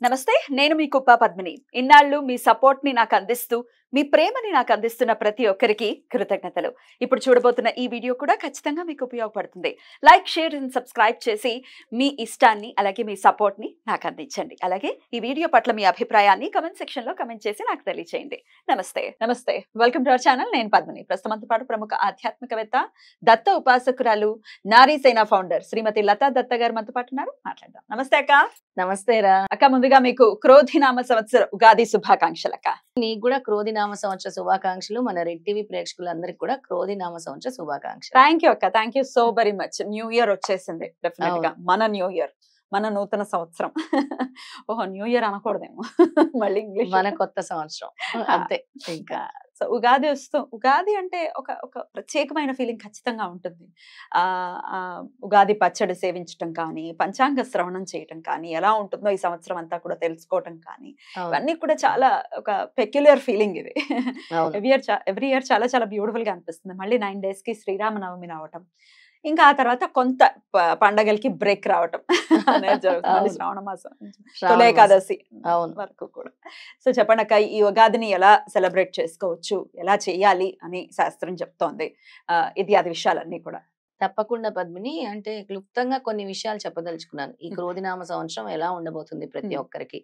నమస్తే, నేను మీ కుప్ప పద్మిని. ఇన్నాళ్ళు మీ సపోర్ట్‌ని నాకందిస్తూ, మీ ప్రేమని నాకందిస్తున్న ప్రతి ఒక్కరికి కృతజ్ఞతలు. ఇప్పుడు చూడబోతున్న ఈ వీడియో కూడా ఖచ్చితంగా మీకు ఉపయోగపడుతుంది. లైక్, షేర్ అండ్ సబ్స్క్రైబ్ చేసి మీ ఇష్టాన్ని, అలాగే మీ సపోర్ట్‌ని నాకందించండి. అలాగే ఈ వీడియో పట్ల మీ అభిప్రాయాన్ని కామెంట్ సెక్షన్‌లో కామెంట్ చేసి నాకు తెలియచేయండి. నమస్తే. నమస్తే. Welcome to our channel. నేను పద్మిని. ప్రస్తుతం మనతో పాటు ప్రముఖ ఆధ్యాత్మికవేత్త, దత్త ఉపాసకురాలు, నారీసేన ఫౌండర్ శ్రీమతి లతా దత్త గారు మనతో పాటు ఉన్నారు. మాట్లాడదాం. నమస్తే అక్క. నమస్తేరా. అక్క, ముందుగా మీకు క్రోధినామ సంవత్సర ఉగాది శుభాకాంక్షలు అక్క. నీకు కూడా క్రోధినామ సంవత్సర శుభాకాంక్షలు. మన రెడ్ టీవీ ప్రేక్షకులందరికీ కూడా క్రోధినామ సంవత్సర శుభాకాంక్షలు. థ్యాంక్ యూ అక్క. Thank you so very much. New year వచ్చేసింది డెఫినెట్ గా. మన న్యూ ఇయర్, మన నూతన సంవత్సరం. ఓహో, న్యూ ఇయర్ అనకూడదేమో, మళ్ళీ ఇంగ్లీష్. మన కొత్త సంవత్సరం అంతే. ఇంకా సో ఉగాది అంటే ఒక ప్రత్యేకమైన ఫీలింగ్ ఖచ్చితంగా ఉంటుంది. ఉగాది పచ్చడి సేవించటం కానీ, పంచాంగ శ్రవణం చేయటం కానీ, ఎలా ఉంటుందో ఈ సంవత్సరం అంతా కూడా తెలుసుకోవటం కానీ, ఇవన్నీ కూడా చాలా ఒక పెక్యులర్ ఫీలింగ్ ఇది. ఎవ్రీ ఇయర్ చాలా చాలా బ్యూటిఫుల్ గా అనిపిస్తుంది. మళ్ళీ 9 days కి శ్రీరామనవమి రావటం, ఇంకా ఆ తర్వాత కొంత పండగలకి బ్రేక్ రావటం అనేది జరుగుతుంది. శ్రావణ మాసం, తొలి ఏకాదశి వరకు కూడా. సో చెప్పండి అక్క, ఈ ఉగాదిని ఎలా సెలబ్రేట్ చేసుకోవచ్చు, ఎలా చేయాలి అని శాస్త్రం చెప్తోంది, ఇత్యాది విషయాలన్నీ కూడా. తప్పకుండా పద్మిని. అంటే క్లుప్తంగా కొన్ని విషయాలు చెప్పదలుచుకున్నాను. ఈ క్రోధినామ సంవత్సరం ఎలా ఉండబోతుంది ప్రతి ఒక్కరికి,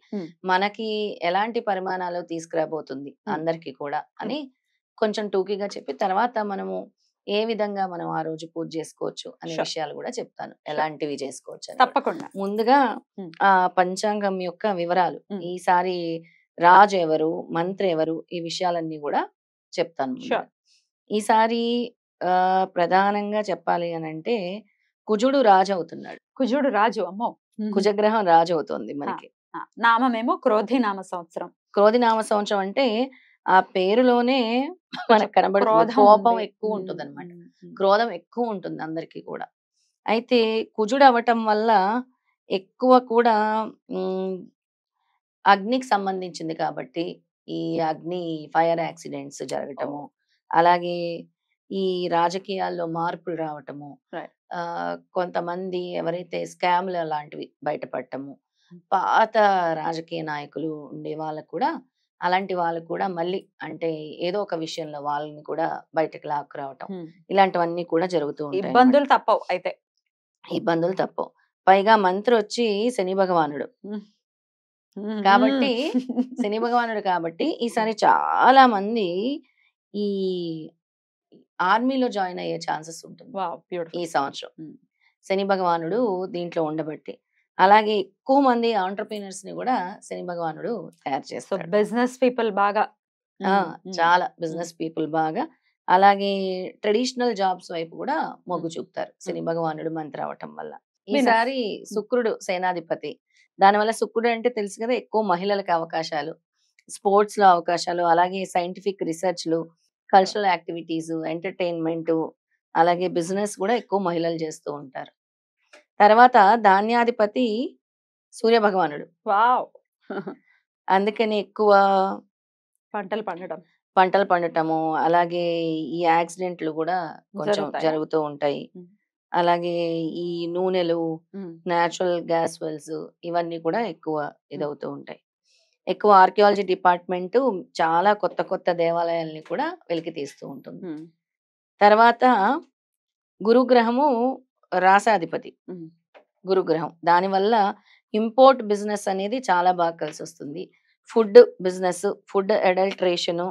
మనకి ఎలాంటి పరిమాణాలు తీసుకురాబోతుంది అందరికి కూడా అని కొంచెం టూకీగా చెప్పి, తర్వాత మనము ఏ విధంగా మనం ఆ రోజు పూజ చేసుకోవచ్చు అనే విషయాలు కూడా చెప్తాను, ఎలాంటివి చేసుకోవచ్చు. తప్పకుండా. ముందుగా ఆ పంచాంగం యొక్క వివరాలు, ఈసారి రాజు ఎవరు, మంత్రి ఎవరు, ఈ విషయాలన్నీ కూడా చెప్తాను. ఈసారి ప్రధానంగా చెప్పాలి అని అంటే కుజుడు రాజు అవుతున్నాడు. కుజుడు రాజు, అమ్మో. కుజగ్రహం రాజు అవుతుంది మనకి. నామమేమో క్రోధినామ సంవత్సరం. క్రోధినామ సంవత్సరం అంటే ఆ పేరులోనే మనకు కనబడుతుంది, కోపం ఎక్కువ ఉంటుంది అనమాట, క్రోధం ఎక్కువ ఉంటుంది అందరికి కూడా. అయితే కుజుడు అవటం వల్ల ఎక్కువ కూడా అగ్నికి సంబంధించింది కాబట్టి ఈ అగ్ని ఫైర్ యాక్సిడెంట్స్ జరగటము, అలాగే ఈ రాజకీయాల్లో మార్పులు రావటము, కొంతమంది ఎవరైతే స్కామ్లు లాంటివి బయటపడటము, పాత రాజకీయ నాయకులు ఉండే వాళ్ళకు కూడా, అలాంటి వాళ్ళకు కూడా మళ్ళీ అంటే ఏదో ఒక విషయంలో వాళ్ళని కూడా బయటకు లాక్కురావటం, ఇలాంటివన్నీ కూడా జరుగుతూ ఉంటాయి. ఇబ్బందులు తప్పవు. అయితే ఇబ్బందులు తప్పవు. పైగా మంత్రి వచ్చి శని భగవానుడు కాబట్టి, శని భగవానుడు కాబట్టి ఈసారి చాలా మంది ఈ ఆర్మీలో జాయిన్ అయ్యే ఛాన్సెస్ ఉంటుంది ఈ సంవత్సరం, శని భగవానుడు దీంట్లో ఉండబట్టి. అలాగే ఎక్కువ మంది ఆంటర్‌ప్రెన్యూర్స్ ని కూడా శని భగవానుడు తయారు చేస్తారు. బిజినెస్ పీపుల్ బాగా, చాలా బిజినెస్ పీపుల్ బాగా, అలాగే ట్రెడిషనల్ జాబ్స్ వైపు కూడా మొగ్గు చూపుతారు శని భగవానుడు మంత్రి అవటం వల్ల. ఈసారి శుక్రుడు సేనాధిపతి, దానివల్ల శుక్రుడు అంటే తెలుసు కదా, ఎక్కువ మహిళలకు అవకాశాలు, స్పోర్ట్స్ లో అవకాశాలు, అలాగే సైంటిఫిక్ రీసెర్చ్లు, కల్చరల్ యాక్టివిటీస్, ఎంటర్టైన్మెంట్, అలాగే బిజినెస్ కూడా ఎక్కువ మహిళలు చేస్తూ ఉంటారు. తర్వాత ధాన్యాధిపతి సూర్య భగవానుడు. అందుకని ఎక్కువ పంటలు పండటము, అలాగే ఈ యాక్సిడెంట్లు కూడా కొంచెం జరుగుతూ ఉంటాయి. అలాగే ఈ నూనెలు, న్యాచురల్ గ్యాస్ వెల్స్, ఇవన్నీ కూడా ఎక్కువ ఇదవుతూ ఉంటాయి. ఎక్కువ ఆర్కియాలజీ డిపార్ట్మెంట్ చాలా కొత్త కొత్త దేవాలయాల్ని కూడా వెలికి తీస్తూ ఉంటుంది. తర్వాత గురుగ్రహము రాసాధిపతి, గురుగ్రహం, దానివల్ల ఇంపోర్ట్ బిజినెస్ అనేది చాలా బాగా కలిసి వస్తుంది. ఫుడ్ బిజినెస్, ఫుడ్ అడల్ట్రేషన్,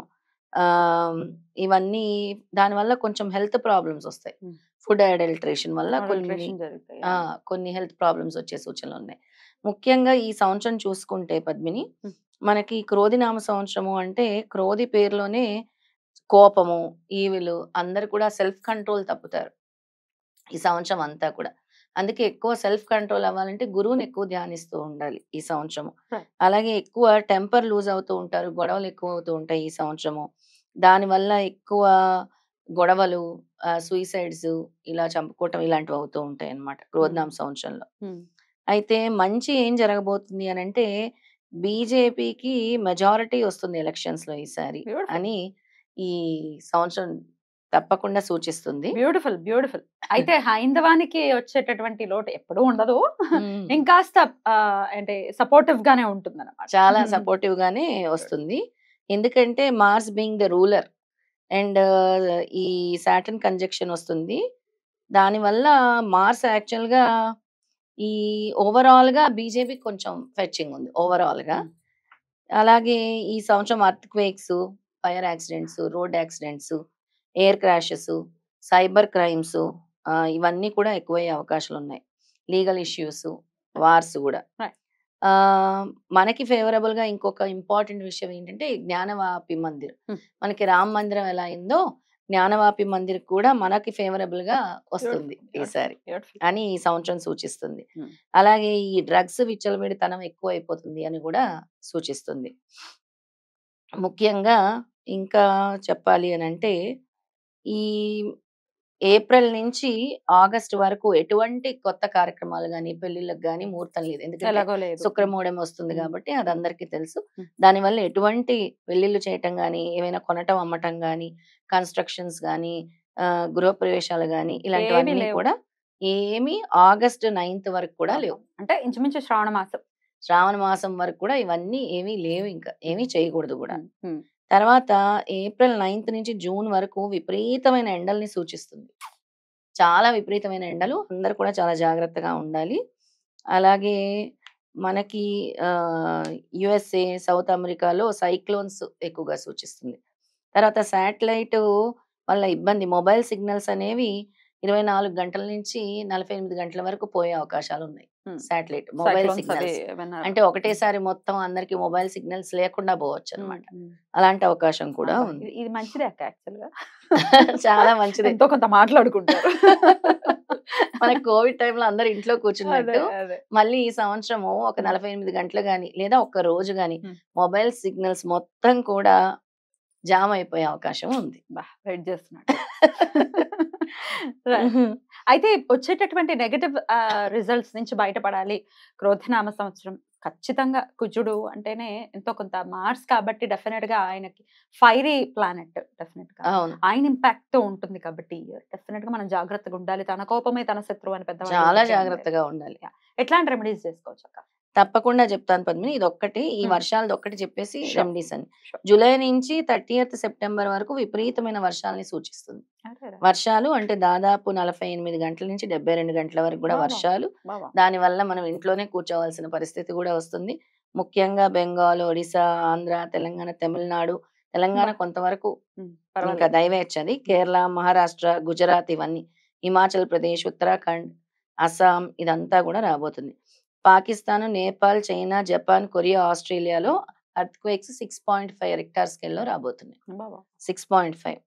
ఇవన్నీ దానివల్ల కొంచెం హెల్త్ ప్రాబ్లమ్స్ వస్తాయి. ఫుడ్ అడల్ట్రేషన్ వల్ల కొన్ని హెల్త్ ప్రాబ్లమ్స్ వచ్చే సూచనలు ఉన్నాయి. ముఖ్యంగా ఈ సంవత్సరం చూసుకుంటే పద్మిని, మనకి క్రోధినామ సంవత్సరము అంటే క్రోధి పేరులోనే కోపము, ఈవిలు, అందరు కూడా సెల్ఫ్ కంట్రోల్ తప్పుతారు ఈ సంవత్సరం అంతా కూడా. అందుకే ఎక్కువ సెల్ఫ్ కంట్రోల్ అవ్వాలంటే గురువుని ఎక్కువ ధ్యానిస్తూ ఉండాలి ఈ సంవత్సరము. అలాగే ఎక్కువ టెంపర్ లూజ్ అవుతూ ఉంటారు, గొడవలు ఎక్కువ అవుతూ ఉంటాయి ఈ సంవత్సరము. దానివల్ల ఎక్కువ గొడవలు, సూసైడ్స్, ఇలా చంపుకోవటం ఇలాంటివి అవుతూ ఉంటాయి అన్నమాట క్రోధినామ సంవత్సరంలో. అయితే మంచి ఏం జరగబోతుంది అని అంటే, బీజేపీకి మెజారిటీ వస్తుంది ఎలక్షన్స్ లో ఈసారి అని ఈ సంవత్సరం తప్పకుండా సూచిస్తుంది. Beautiful beautiful. అయితే హైందవానికి వచ్చేటటువంటి లోటు ఎప్పుడూ ఉండదు. ఉమ్. ఇంకాస్త అంటే సపోర్టివ్ గానే ఉంటుంది అనమాట. చాలా సపోర్టివ్ గానే వస్తుంది. ఎందుకంటే Mars being the ruler and ఈ సాటర్న్ కంజంక్షన్ వస్తుంది. దానివల్ల మార్స్ యాక్చువల్‌గా ఈ ఓవరాల్‌గా బీజేపీ కొంచెం ఫెచ్చింగ్ ఉంది ఓవరాల్‌గా. అలాగే ఈ సంవత్సరం earthquakes, fire accidents, road accidents, air crashes, cyber crimes ఇవన్నీ కూడా ఎక్కువయ్యే అవకాశాలున్నాయి. లీగల్ ఇష్యూస్, వార్స్ గూడా. Right. మనకి ఫేవరబుల్‌గా ఇంకొక ఇంపార్టెంట్ విషయం ఏంటంటే జ్ఞానవాపి మందిర్. మనకి రామ మందిరం ఎలా అయిందో జ్ఞానవాపి మందిర్ కూడా మనకి ఫేవరబుల్‌గా వస్తుంది ఈసారి అని ఈ సంవత్సరం సూచిస్తుంది. అలాగే ఈ డ్రగ్స్ విచ్చలవిడితనం ఎక్కువైపోతుంది అని కూడా సూచిస్తుంది. ముఖ్యంగా ఇంకా చెప్పాలి అనంటే ఈ ఏప్రిల్ నుంచి ఆగస్ట్ వరకు ఎటువంటి కొత్త కార్యక్రమాలు గాని, పెళ్ళిళ్ళకి గాని ముహూర్తం లేదు. ఎందుకంటే ఎలాగో లేదు. శుక్రమూఢం వస్తుంది కాబట్టి అది ఉమ్. అందరికీ తెలుసు. ఉమ్. దానివల్ల ఎటువంటి పెళ్ళిళ్ళు చేయటం గాని, ఏమైనా కొనటం, అమ్మటం గాని, కన్‌స్ట్రక్షన్స్ గాని, గృహప్రవేశాలు గాని ఏమీ ఇలాంటివన్నీ లేవు. కూడా ఏమి ఆగస్ట్ 9th వరకు కూడా లేవు. అంటే ఇంచుమించు శ్రావణ మాసం. శ్రావణ మాసం వరకు కూడా ఇవన్నీ ఏమీ లేవు ఇంకా. ఏమీ చేయకూడదు గూడా. ఉమ్. తర్వాత ఏప్రిల్ 9th నుంచి జూన్ వరకు విపరీతమైన ఎండల్ని సూచిస్తుంది. చాలా విపరీతమైన ఎండలు. అందరూ కూడా చాలా జాగ్రత్తగా ఉండాలి. అలాగే మనకి యూఎస్ఏ, సౌత్ అమెరికాలో సైక్లోన్స్ ఎక్కువగా సూచిస్తుంది. తర్వాత శాటిలైట్ వల్ల ఇబ్బంది. మొబైల్ సిగ్నల్స్ అనేవి 24 గంటల నుంచి 48 గంటల వరకు పోయే అవకాశాలున్నాయి. శాటిలైట్ మొబైల్ Cyclones అవి సిగ్నల్స్. ఏమన్నా అంటే ఒకటేసారి మొత్తం అందరికి మొబైల్ సిగ్నల్స్ లేకుండా పోవచ్చనమాట. ఉమ్. అలాంటి అవకాశం కూడా అబ్బా, ఉంది. ఇది మంచిదే అక్క యాక్చువల్‌గా. చాలా మంచిది. ఎంతో కొంత మాట్లాడుకుంటారు. మనకి కోవిడ్ టైంలో అందరూ ఇంట్లో అదే కూర్చున్నట్టు అదే. మళ్ళీ ఈ సంవత్సరము ఒక 48 గంటలు గాని లేదా ఒక్క రోజు గాని ఉమ్. మొబైల్ సిగ్నల్స్ మొత్తం కూడా జామ్ అయిపోయే అవకాశం ఉంది. వెయిట్ చేస్తున్నాడు. Right. అయితే వచ్చేటటువంటి నెగటివ్ రిజల్ట్స్ నుంచి బయటపడాలి. క్రోధనామ సంవత్సరం ఖచ్చితంగా కుజుడు అంటేనే ఎంతో కొంత మార్స్ కాబట్టి డెఫినెట్ గా ఆయనకి ఫైరీ ప్లానెట్ డెఫినెట్ గా అవును. ఆయన ఇంపాక్ట్ తో ఉంటుంది కాబట్టి డెఫినెట్ గా మనం జాగ్రత్తగా ఉండాలి. తన కోపమే తన శత్రువు అని పెద్ద చాలా జాగ్రత్తగా ఉండాలి. ఎట్లాంటి రెమెడీస్ చేసుకోవచ్చు అక్క? తప్పకుండా చెప్తాను పద్మిని. ఇదొక్కటి ఈ ఉమ్. వర్షాలదొక్కటి చెప్పేసి Sure. రెమెడీస్ అని. Sure. జూలై నుంచి 30th సెప్టెంబర్ వరకు విపరీతమైన వర్షాలని సూచిస్తుంది. అరే వర్షాలు అంటే దాదాపు 48 గంటల నుంచి 72 గంటల వరకు కూడా బాబా. వర్షాలు. బాబా. దానివల్ల మనం ఇంట్లోనే కూర్చోవాల్సిన పరిస్థితి కూడా వస్తుంది. ముఖ్యంగా బెంగాల్, ఒడిశా, ఆంధ్ర, తెలంగాణ, తమిళనాడు, తెలంగాణ బా. కొంతవరకు ఇంకా పర్వాలేదు. దైవేచ్ఛది. కేరళ, మహారాష్ట్ర, గుజరాత్ ఇవన్నీ. హిమాచల్ ప్రదేశ్, ఉత్తరాఖండ్, అస్సాం ఇదంతా కూడా రాబోతుంది. Pakistan, Nepal, China, Japan, Korea, ఆస్ట్రేలియాలో ఎర్త్‌క్వేక్స్ 6.5 రిక్టార్ స్కేల్‌లో రాబోతున్నాయి. బాబా. 6.5.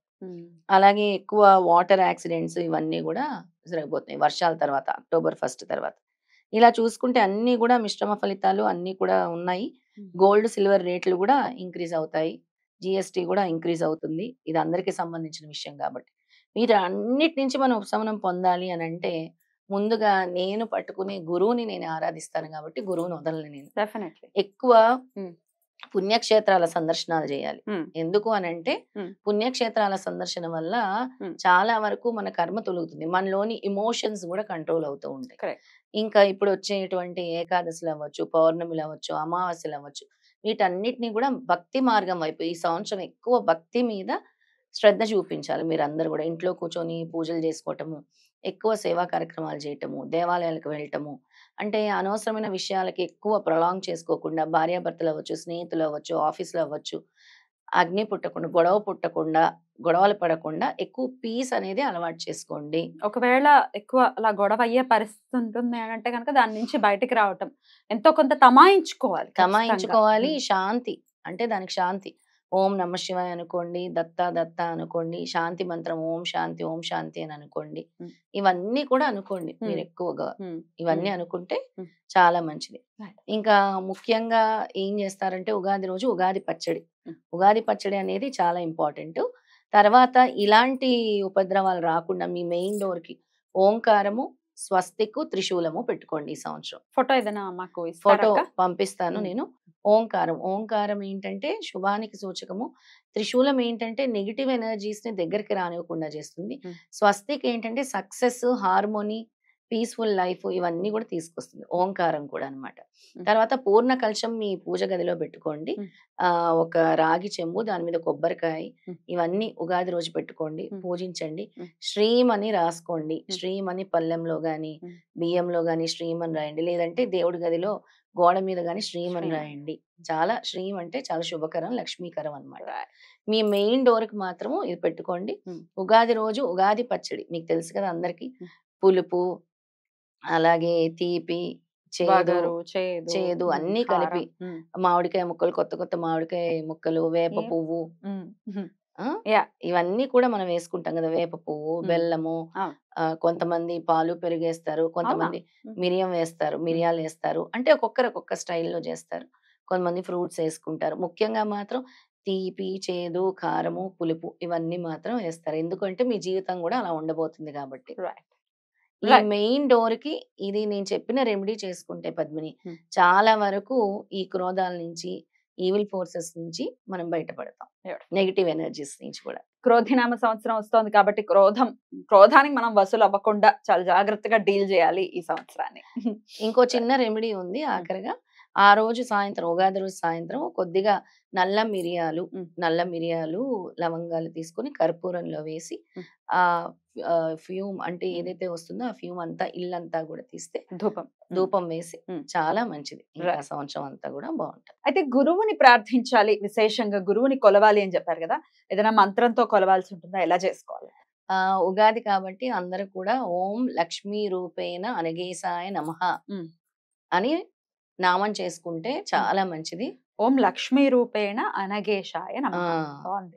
అలాగే ఎక్కువ వాటర్ యాక్సిడెంట్స్ ఇవన్నీ కూడా జరగబోతున్నాయి వర్షాల తర్వాత అక్టోబర్ 1 తర్వాత. ఇలా చూసుకుంటే అన్నీ కూడా మిశ్రమ ఫలితాలు అన్నీ కూడా ఉన్నాయి. గోల్డ్, సిల్వర్ రేట్లు కూడా ఇంక్రీజ్ అవుతాయి. జీఎస్టీ కూడా ఇంక్రీజ్ అవుతుంది. ఇది అందరికీ సంబంధించిన విషయం కాబట్టి. వీటన్నిటి నుంచి మనం ఉపశమనం పొందాలి అనంటే ముందుగా నేను పట్టుకునే గురువుని నేను ఆరాధిస్తాను కాబట్టి గురువుని వదలను నేను. డెఫినెట్లీ. ఎక్కువ పుణ్యక్షేత్రాల సందర్శనాలు చేయాలి. ఎందుకు అనంటే పుణ్యక్షేత్రాల సందర్శన వల్ల చాలా వరకు మన కర్మ తొలుగుతుంది. మనలోని ఎమోషన్స్ కూడా కంట్రోల్ అవుతూ ఉంటాయి. Correct. ఇంకా ఇప్పుడు వచ్చేటువంటి ఏకాదశులు అవ్వచ్చు, పౌర్ణమిలు అవ్వచ్చు, అమావాస్యలు అవ్వచ్చు, వీటన్నిటిని కూడా భక్తి మార్గం వైపు ఈ సంవత్సరం ఎక్కువ భక్తి మీద శ్రద్ధ చూపించాలి. మీరందరూ కూడా ఇంట్లో కూర్చొని పూజలు చేసుకోవటము, ఎక్కువ సేవా కార్యక్రమాలు చేయటము, దేవాలయాలకు వెళ్ళటము, అంటే అనవసరమైన విషయాలకి ఎక్కువ ప్రొలాంగ్ చేసుకోకుండా భార్యాభర్తలు అవ్వచ్చు, స్నేహితులు అవ్వచ్చు, ఆఫీస్‌లో అవ్వచ్చు, అగ్ని పుట్టకుండా, గొడవ పుట్టకుండా, గొడవలు పడకుండా ఎక్కువ పీస్ అనేది అలవాటు చేసుకోండి. ఒకవేళ ఎక్కువ అలా గొడవ అయ్యే పరిస్థితి ఉంటుంది అంటే కనుక దాని నుంచి బయటికి రావటం ఎంతో కొంత తమాయించుకోవాలి. తమాయించుకోవాలి. శాంతి అంటే దానికి శాంతి. ఓం నమ శివాయ అనుకోండి, దత్త దత్త అనుకోండి, శాంతి మంత్రం ఓం శాంతి అని అనుకోండి. ఇవన్నీ కూడా అనుకోండి మీరు ఎక్కువగా. ఇవన్నీ అనుకుంటే చాలా మంచిది. ఇంకా ముఖ్యంగా ఏం చేస్తారంటే ఉగాది రోజు ఉగాది పచ్చడి. ఉగాది పచ్చడి అనేది చాలా ఇంపార్టెంట్. తర్వాత ఇలాంటి ఉపద్రవాలు రాకుండా మీ మెయిన్ డోర్‌కి ఓంకారము, స్వస్తికు, త్రిశూలము పెట్టుకోండి ఈ సంవత్సరం. ఫోటో ఏదైనా మాకు ఫోటో ఇస్తారా? పంపిస్తాను నేను. ఓంకారం. ఓంకారం ఏంటంటే శుభానికి సూచకము. త్రిశూలం ఏంటంటే నెగెటివ్ ఎనర్జీస్‌ని దగ్గరికి రానివ్వకుండా చేస్తుంది. హ్మ్. స్వస్తిక్ ఏంటంటే సక్సెస్, హార్మోనీ, పీస్‌ఫుల్ లైఫ్ ఇవన్నీ కూడా తీసుకొస్తుంది. ఓంకారం కూడా అన్నమాట. హ్మ్. తర్వాత పూర్ణ కలశం మీ పూజ గదిలో పెట్టుకోండి. హ్మ్. ఒక రాగి చెంబు, దాని మీద కొబ్బరికాయ హ్మ్. ఇవన్నీ ఉగాది రోజు పెట్టుకోండి. హ్మ్. పూజించండి. హ్మ్. శ్రీం అని రాసుకోండి. హ్మ్. శ్రీం అని పళ్ళెంలో గాని, హ్మ్. బియ్యంలో గాని శ్రీం అని రాయండి. లేదంటే దేవుడి గదిలో గోడ మీద గాని శ్రీం అని శ్రీం. రాయండి. చాలా శ్రీం అంటే చాలా శుభకరం, లక్ష్మీకరం అన్నమాట. రైట్. మీ మెయిన్ డోర్‌కి మాత్రము ఇది పెట్టుకోండి. హ్మ్. ఉగాది రోజు ఉగాది పచ్చడి మీకు తెలుసు కదా అందరికి. హ్మ్. పులుపు, అలాగే తీపి, చేదు, వగరు, చేదు, చేదు అన్నీ కలిపి కారం. హ్మ్. మామిడికాయ ముక్కలు, కొత్త కొత్త మామిడికాయ ముక్కలు, వేప ఏం పువ్వు, హ్మ్. హ్మ్. ఆ! యాహ్! ఇవన్నీ కూడా మనం వేసుకుంటాం గదా! వేప పువ్వు, హ్మ్. బెల్లము, అవును. కొంతమంది పాలు, పెరుగేస్తారు. అవునా? కొంతమంది హ్మ్. మిరియం వేస్తారు. హ్మ్. మిరియాలేస్తారు. అంటే ఒక్కొక్కరు ఒక్కొక్క స్టైల్‌లో జేస్తారు. కొంతమంది ఫ్రూట్స్ ఏసుకుంటారు. ముఖ్యంగా మాత్రం తీపి, చేదు, కారము, పులుపు ఇవన్నీ మాత్రం ఏస్తారు. ఎందుకంటే మీ జీవితం గూడా అలా ఉండబోతుంది గాబట్టి. రైట్. ఈ రైట్. మెయిన్ డోర్‌కి ఇది నేను చెప్పిన రెమెడీ చేసుకుంటే పద్మిని, హ్మ్. చాలా వరకు ఈ క్రోధాల నుంచి, ఈవిల్ ఫోర్సెస్ నుంచి మనం బయటపడతాం. బ్యూటిఫుల్. నెగెటివ్ ఎనర్జీస్ నుంచి కూడా. క్రోధినామ సంవత్సరం వస్తోంది కాబట్టి క్రోధానికి మనం వసూలు అవ్వకుండా చాలా జాగ్రత్తగా డీల్ చేయాలి ఈ సంవత్సరాన్ని. ఇంకో రైట్. చిన్న రెమెడీ ఉంది హ్మ్. ఆఖరిగా. ఆ రోజు సాయంత్రం ఉగాది రోజు సాయంత్రం కొద్దిగా నల్ల మిరియాలు, హ్మ్. నల్ల మిరియాలు, లవంగాలు తీసుకొని కర్పూరంలో వేసి హ్మ్. ఆహ్, ఫ్యూమ్ అంటే హ్మ్. ఏదైతే వస్తుందో ఆ ఫ్యూమ్ అంతా ఇల్లంతా గూడా తీస్తే ధూపం. హ్మ్. ధూపం వేసి హ్మ్. చాలా మంచిది. ఇంకా రైట్. సంవత్సరం అంతా గూడా బావుంటది. అయితే గురువుని ప్రార్థించాలి. విశేషంగా గురువుని కొలవాలి అని చెప్పారు గదా! ఏదైనా మంత్రంతో కొలవాల్సి ఉంటుందా? ఎలా చేసుకోవాలి? ఉగాది కాబట్టి అందరూ కూడా ఓం లక్ష్మీ రూపేణ అనగేశాయ నమః హ్మ్. అని నామం చేసుకుంటే హ్మ్. చాలా మంచిది. ఓం లక్ష్మీ రూపేణ అనగేశాయ ఆ! నమః. బావుంది.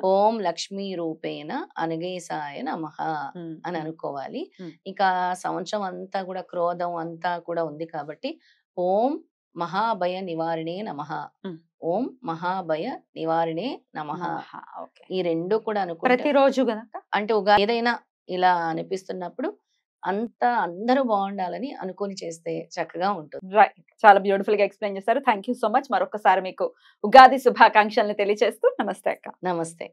ఓం లక్ష్మీ రూపేణ అనగేశాయ నమః హ్మ్. అని హ్మ్. అనుకోవాలి. హ్మ్. ఇక సంవత్సరం అంతా కూడా క్రోధం అంతా కూడా ఉంది కాబట్టి ఓం మహాభయ నివారిణే నమః. హ్మ్. ఓం మహాభయ నివారిణే నమః. నమః. ఓకే. ఈ 2 కూడా అనుకుంటే ప్రతిరోజు గనక అంటే ఏదైనా ఇలా అనిపిస్తున్నప్పుడు అందరూ బావుండాలని అనుకోని చేస్తే చక్కగా ఉంటుంది. రైట్. చాలా బ్యూటిఫుల్‌గా ఎక్స్‌ప్లెయిన్ చేశారు. Thank you so much. మరొక్కసారి మీకు ఉగాది శుభాకాంక్షల్ని తెలియచేస్తూ నమస్తే అక్క. నమస్తే.